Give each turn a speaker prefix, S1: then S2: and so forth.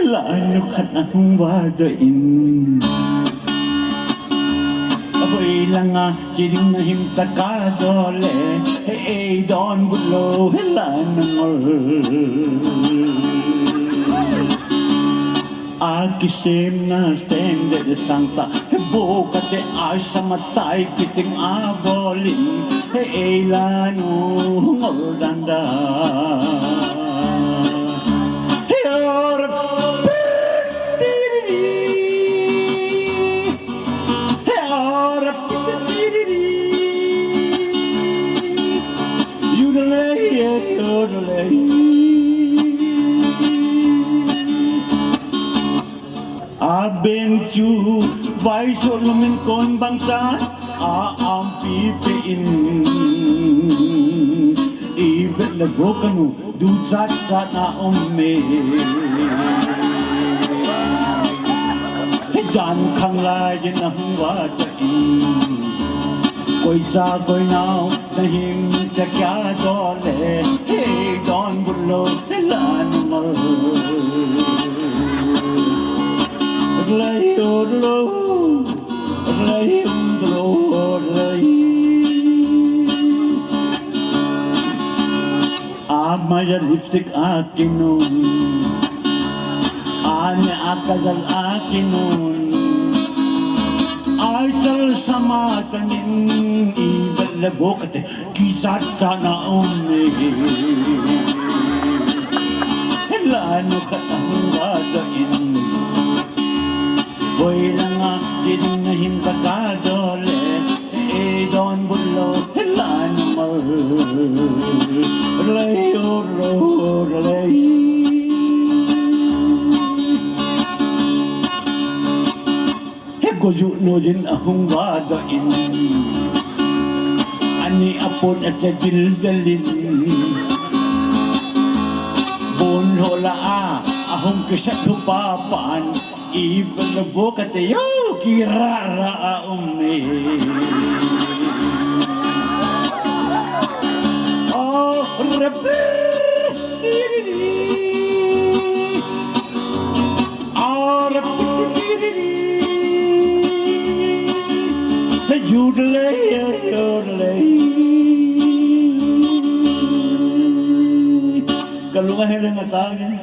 S1: Lano ka nang wadain Ako'y lang siling na himtakadole Don bulo helanangol Akisim na stende sangta Bukate ay sa matay fiting abolin Lano ngordanda Abencu vai solumin kon bangsa aampi pein Ivet lebokanu ducat na umme Jan khang lai nang wadain Koi sa koi nao nahim takya dole Hey don bulo lanmal Maya lipstick akinun Ane akazal akinun Aital sama tanin Ibal labokate Kisat sana umne Lano katang wadain Boy lang siling na himtakadole Don bulo lano mal Goyo no din ahong wadain Ani apon at sa dildalin Bonhola ahong kisat hupapan Ibang na bukate yo kirara umme Oh Rabbi Oh Rabbi Yodelay Kalungahin ang asahan